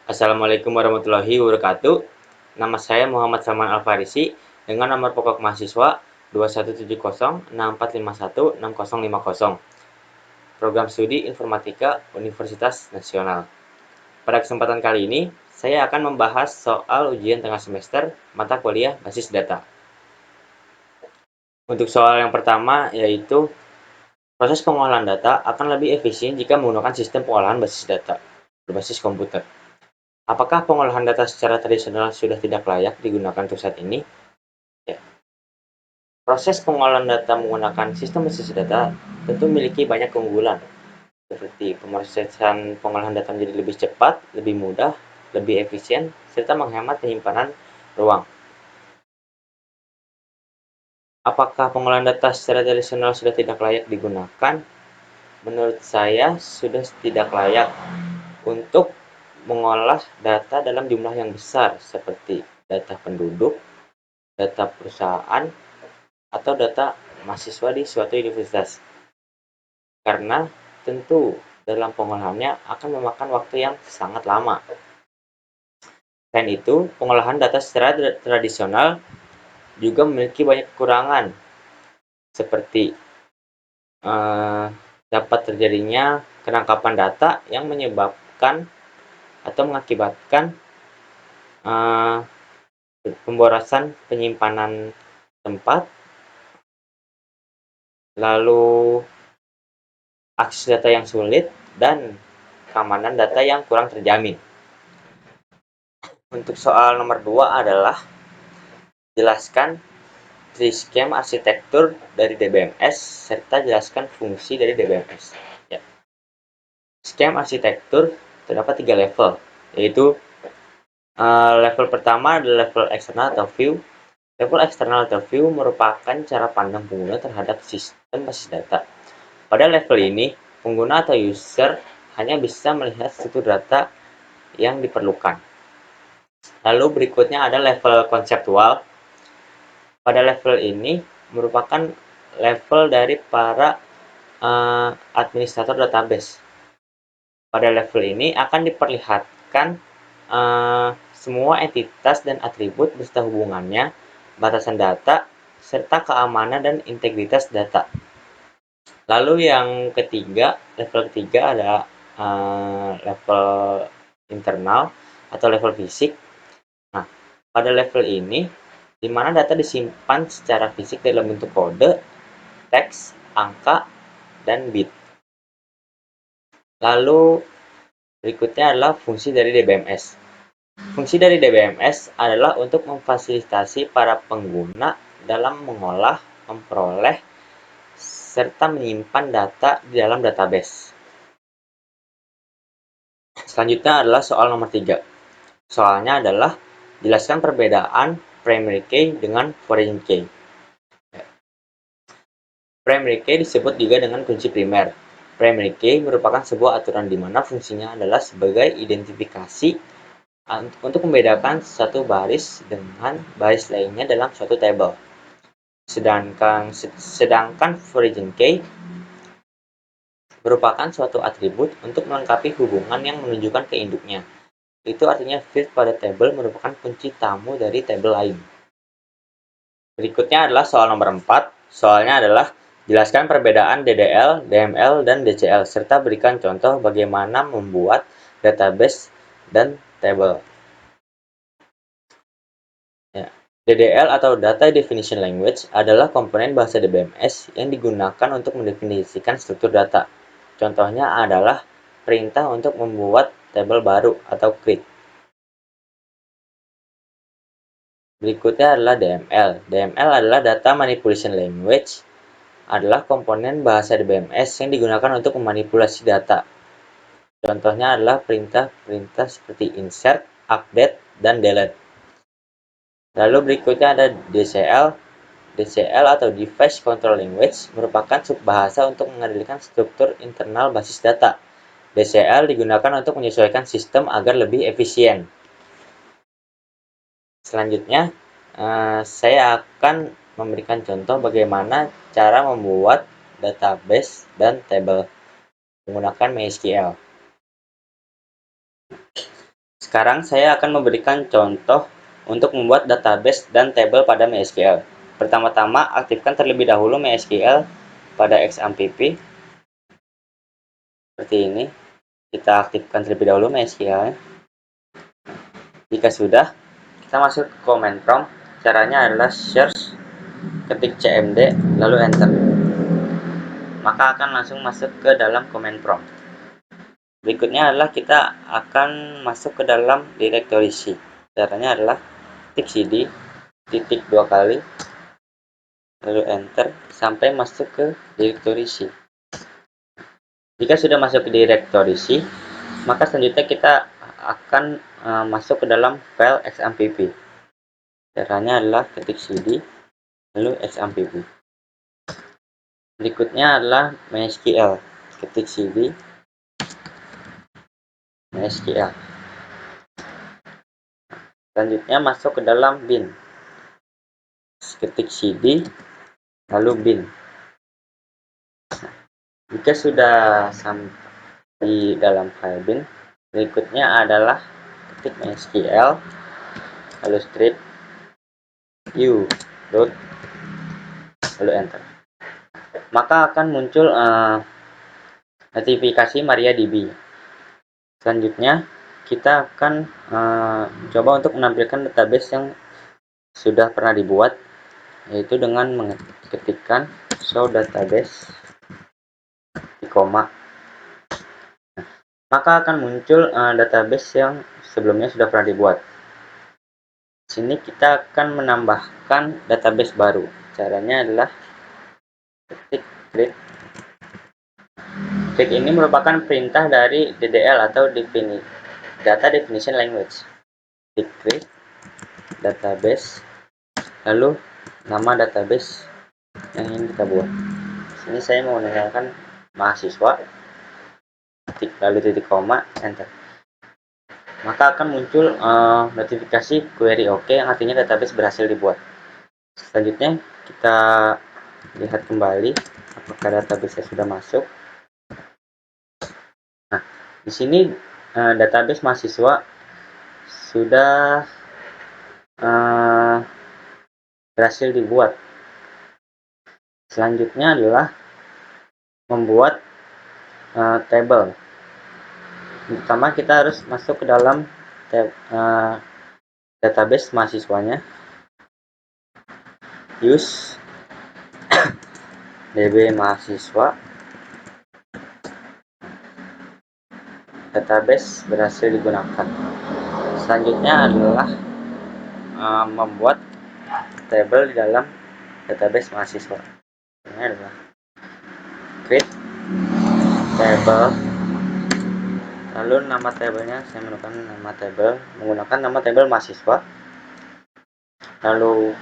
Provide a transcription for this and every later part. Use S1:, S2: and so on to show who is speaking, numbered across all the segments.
S1: Assalamualaikum warahmatullahi wabarakatuh. Nama saya Muhammad Salman Al-Farisi dengan nomor pokok mahasiswa 217064516050. Program Studi Informatika Universitas Nasional. Pada kesempatan kali ini, saya akan membahas soal ujian tengah semester mata kuliah basis data. Untuk soal yang pertama yaitu proses pengolahan data akan lebih efisien jika menggunakan sistem pengolahan basis data berbasis komputer. Apakah pengolahan data secara tradisional sudah tidak layak digunakan untuk saat ini? Ya. Proses pengolahan data menggunakan sistem basis data tentu memiliki banyak keunggulan, seperti pemrosesan pengolahan data menjadi lebih cepat, lebih mudah, lebih efisien, serta menghemat penyimpanan ruang. Apakah pengolahan data secara tradisional sudah tidak layak digunakan? Menurut saya sudah tidak layak untuk mengolah data dalam jumlah yang besar seperti data penduduk, data perusahaan, atau data mahasiswa di suatu universitas. Karena tentu dalam pengolahannya akan memakan waktu yang sangat lama. Selain itu, pengolahan data secara tradisional juga memiliki banyak kekurangan, seperti dapat terjadinya penangkapan data yang menyebabkan atau mengakibatkan pemborosan penyimpanan tempat, lalu akses data yang sulit, dan keamanan data yang kurang terjamin. Untuk soal nomor 2 adalah jelaskan triskema arsitektur dari DBMS serta jelaskan fungsi dari DBMS. Ya. Skema arsitektur terdapat 3 level, yaitu level pertama adalah level eksternal atau view. Level eksternal atau view merupakan cara pandang pengguna terhadap sistem basis data. Pada level ini, pengguna atau user hanya bisa melihat struktur data yang diperlukan. Lalu berikutnya ada level konseptual. Pada level ini merupakan level dari para administrator database. Pada level ini akan diperlihatkan semua entitas dan atribut beserta hubungannya, batasan data, serta keamanan dan integritas data. Lalu yang ketiga, level ketiga ada level internal atau level fisik. Nah, pada level ini, di mana data disimpan secara fisik dalam bentuk kode, teks, angka, dan bit. Lalu berikutnya adalah fungsi dari DBMS. Fungsi dari DBMS adalah untuk memfasilitasi para pengguna dalam mengolah, memperoleh, serta menyimpan data di dalam database. Selanjutnya adalah soal nomor 3. Soalnya adalah jelaskan perbedaan primary key dengan foreign key. Primary key disebut juga dengan kunci primer. Primary key merupakan sebuah aturan di mana fungsinya adalah sebagai identifikasi untuk membedakan satu baris dengan baris lainnya dalam suatu tabel. Sedangkan foreign key merupakan suatu atribut untuk melengkapi hubungan yang menunjukkan ke induknya. Itu artinya field pada tabel merupakan kunci tamu dari tabel lain. Berikutnya adalah soal nomor 4. Soalnya adalah jelaskan perbedaan DDL, DML, dan DCL, serta berikan contoh bagaimana membuat database dan tabel. Ya. DDL atau Data Definition Language adalah komponen bahasa DBMS yang digunakan untuk mendefinisikan struktur data. Contohnya adalah perintah untuk membuat tabel baru atau create. Berikutnya adalah DML. DML adalah Data Manipulation Language, adalah komponen bahasa DBMS yang digunakan untuk memanipulasi data. Contohnya adalah perintah-perintah seperti insert, update, dan delete. Lalu berikutnya ada DCL. DCL atau Device Control Language merupakan subbahasa untuk mengendalikan struktur internal basis data. DCL digunakan untuk menyesuaikan sistem agar lebih efisien. Selanjutnya, saya akan memberikan contoh bagaimana cara membuat database dan tabel menggunakan MySQL. Sekarang saya akan memberikan contoh untuk membuat database dan tabel pada MySQL. Pertama-tama, aktifkan terlebih dahulu MySQL pada XAMPP. Seperti ini. Kita aktifkan terlebih dahulu MySQL. Jika sudah, kita masuk ke command prompt. Caranya adalah search, ketik cmd, lalu enter. Maka akan langsung masuk ke dalam command prompt. Berikutnya adalah kita akan masuk ke dalam directory C. Caranya adalah ketik cd, titik 2 kali, lalu enter, sampai masuk ke directory C. Jika sudah masuk ke directory C, maka selanjutnya kita akan masuk ke dalam file XAMPP. Caranya adalah ketik cd, lalu XAMPP. Berikutnya adalah MySQL. Ketik cd, MySQL. Selanjutnya masuk ke dalam bin. Ketik cd, lalu bin. Jika sudah sampai di dalam file bin, berikutnya adalah ketik MySQL, lalu strip u root, lalu enter. Maka akan muncul notifikasi MariaDB. Selanjutnya kita akan coba untuk menampilkan database yang sudah pernah dibuat, yaitu dengan mengetikkan show database di koma. Maka akan muncul database yang sebelumnya sudah pernah dibuat. Di sini kita akan menambahkan database baru. Caranya adalah ketik create. Create ini merupakan perintah dari DDL atau Data Definition Language. Ketik create database, lalu nama database yang ingin kita buat. Sini saya menggunakan mahasiswa, lalu titik koma, enter. Maka akan muncul notifikasi query OK, yang artinya database berhasil dibuat. Selanjutnya kita lihat kembali apakah database sudah masuk. Nah, di sini database mahasiswa sudah berhasil dibuat. Selanjutnya adalah membuat table. Pertama kita harus masuk ke dalam database mahasiswanya, use db mahasiswa, database berhasil digunakan. Selanjutnya adalah membuat table di dalam database mahasiswa. Ini adalah create table, lalu nama tabelnya saya menggunakan nama table mahasiswa, lalu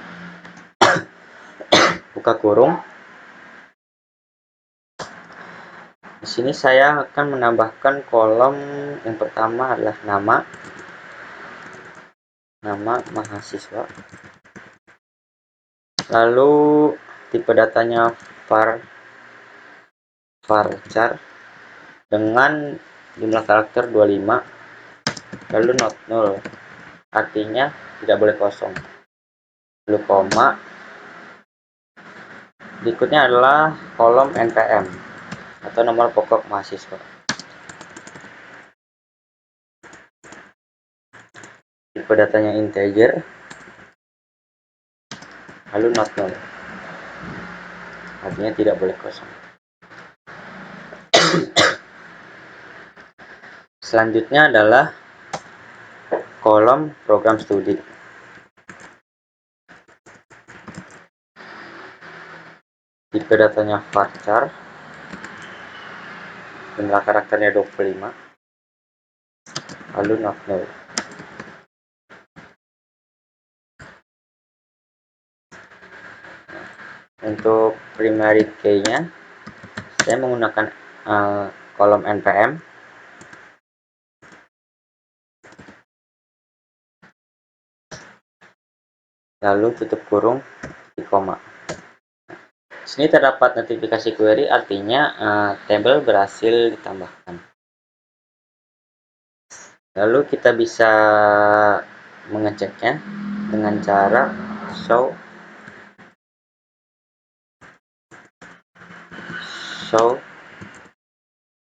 S1: buka kurung. Di sini saya akan menambahkan kolom yang pertama adalah nama mahasiswa, lalu tipe datanya varchar dengan jumlah karakter 25, lalu not null, artinya tidak boleh kosong, lalu koma. Berikutnya adalah kolom npm atau nomor pokok mahasiswa. Tipe datanya integer, lalu not null, artinya tidak boleh kosong. Selanjutnya adalah kolom program studi. Tipe datanya varchar, jumlah karakternya 25, lalu not null. Untuk primary key-nya saya menggunakan kolom npm, lalu tutup kurung di koma. Di sini terdapat notifikasi query, artinya table berhasil ditambahkan. Lalu kita bisa mengeceknya dengan cara show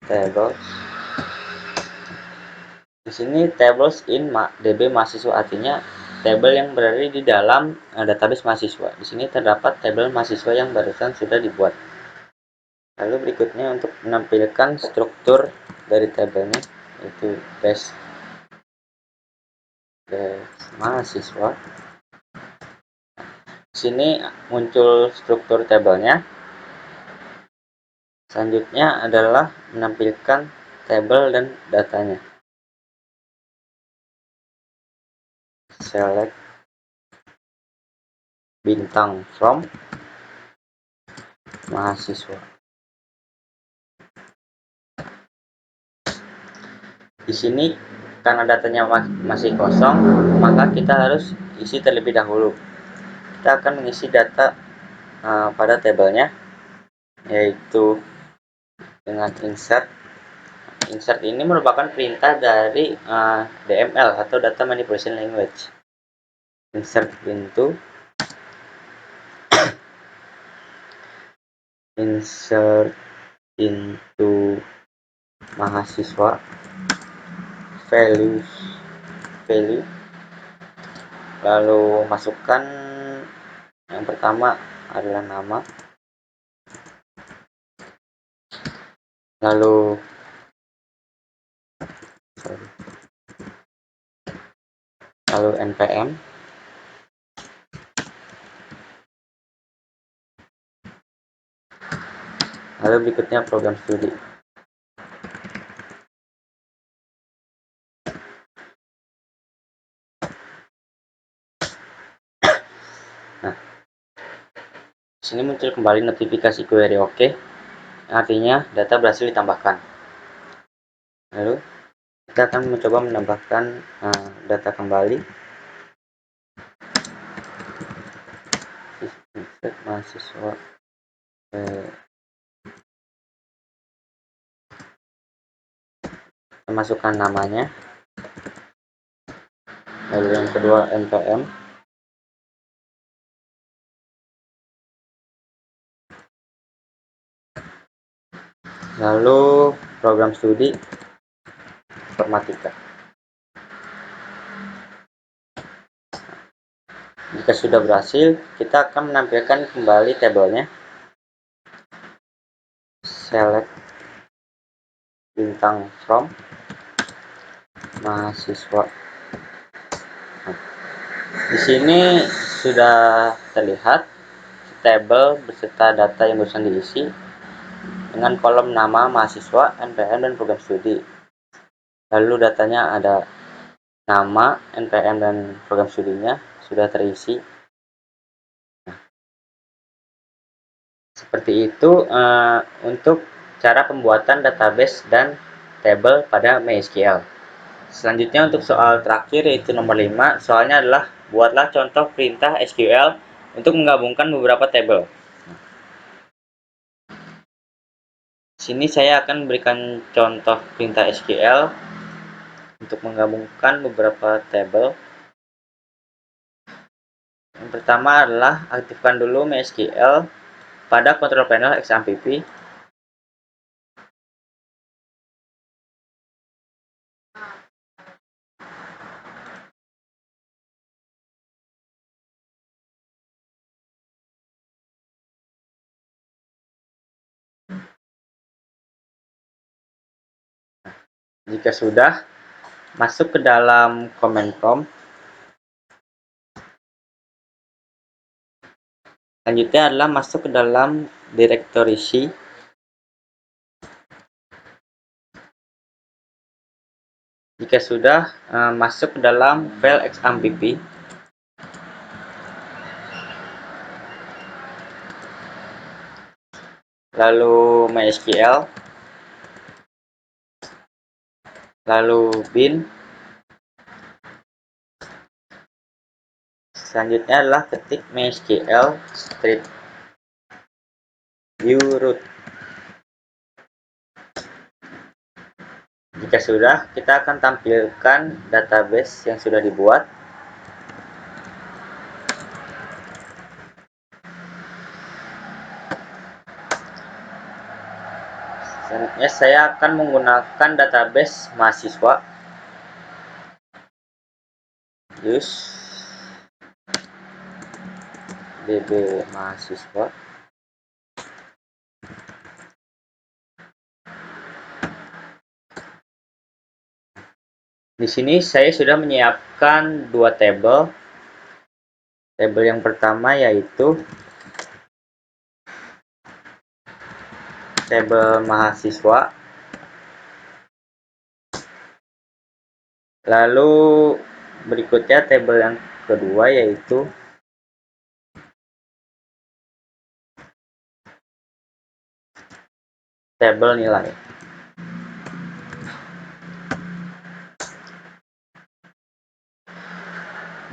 S1: tables. Di sini tables in DB mahasiswa, artinya tabel yang berada di dalam database mahasiswa. Di sini terdapat tabel mahasiswa yang barusan sudah dibuat. Lalu berikutnya untuk menampilkan struktur dari tabelnya, yaitu base mahasiswa. Di sini muncul struktur tabelnya. Selanjutnya adalah menampilkan tabel dan datanya. Select bintang from mahasiswa. Di sini karena datanya masih kosong, maka kita harus isi terlebih dahulu. Kita akan mengisi data pada tabelnya, yaitu dengan insert. Insert ini merupakan perintah dari DML atau Data Manipulation Language. Insert into mahasiswa value, lalu masukkan yang pertama adalah nama, lalu npm, lalu berikutnya program studi. Nah, sini muncul kembali notifikasi query OK, artinya data berhasil ditambahkan. Lalu kita akan mencoba menambahkan data kembali. Mahasiswa masukkan namanya, lalu yang kedua npm, lalu program studi informatika. Jika sudah berhasil, kita akan menampilkan kembali tabelnya. Select bintang from mahasiswa. Nah, di sini sudah terlihat tabel beserta data yang barusan diisi dengan kolom nama mahasiswa, npm, dan program studi. Lalu datanya ada nama, npm, dan program studinya sudah terisi. Seperti itu untuk cara pembuatan database dan tabel pada MySQL. Selanjutnya untuk soal terakhir, yaitu nomor 5. Soalnya adalah buatlah contoh perintah SQL untuk menggabungkan beberapa tabel. Sini saya akan berikan contoh perintah SQL untuk menggabungkan beberapa tabel. Yang pertama adalah aktifkan dulu MySQL pada control panel XAMPP. Jika sudah, masuk ke dalam command prompt. Selanjutnya adalah masuk ke dalam directory C. Jika sudah, masuk ke dalam file XAMPP. Lalu MySQL, lalu bin. Selanjutnya adalah ketik MySQL strip view root. Jika sudah, kita akan tampilkan database yang sudah dibuat. Selanjutnya saya akan menggunakan database mahasiswa. Use db mahasiswa. Di sini saya sudah menyiapkan dua tabel. Tabel yang pertama yaitu tabel mahasiswa. Lalu berikutnya tabel yang kedua yaitu tabel nilai.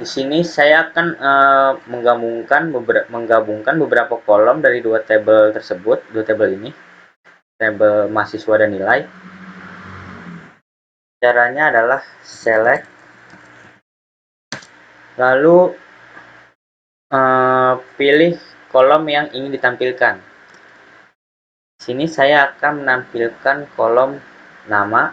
S1: Di sini saya akan menggabungkan beberapa kolom dari dua tabel tersebut, dua tabel ini, tabel mahasiswa dan nilai. Caranya adalah select, lalu pilih kolom yang ingin ditampilkan. Di sini saya akan menampilkan kolom nama,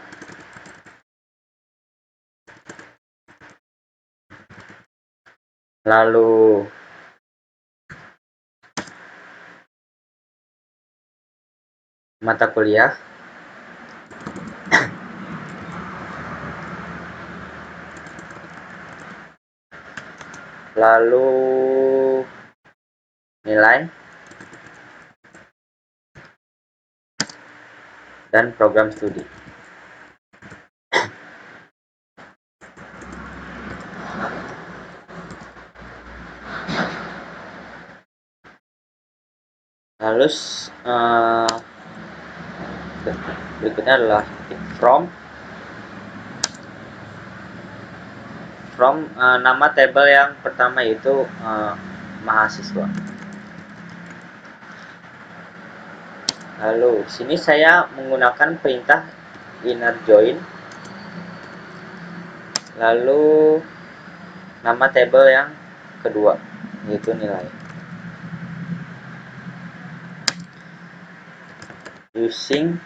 S1: lalu mata kuliah, lalu nilai, dan program studi. Lalu berikutnya adalah from nama tabel yang pertama yaitu mahasiswa. Lalu sini saya menggunakan perintah inner join, lalu nama tabel yang kedua yaitu nilai. Using,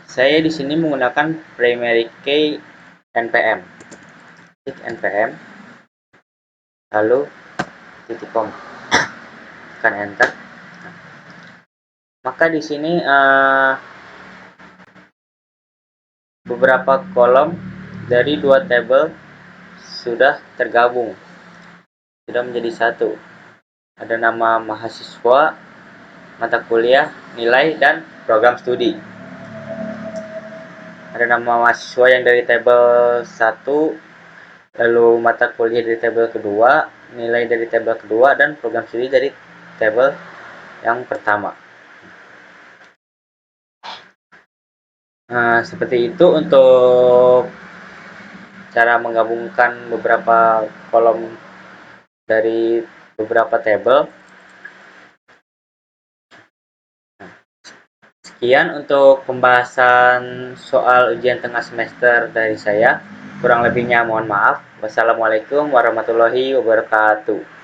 S1: saya di sini menggunakan primary key npm, npm, lalu .com, tekan enter. Maka di sini beberapa kolom dari dua tabel sudah tergabung, sudah menjadi satu. Ada nama mahasiswa, mata kuliah, nilai, dan program studi. Ada nama mahasiswa yang dari tabel 1, lalu mata kuliah dari tabel kedua, nilai dari tabel kedua, dan program studi dari tabel yang pertama. Seperti itu untuk cara menggabungkan beberapa kolom dari beberapa tabel. Sekian untuk pembahasan soal ujian tengah semester dari saya. Kurang lebihnya mohon maaf. Wassalamualaikum warahmatullahi wabarakatuh.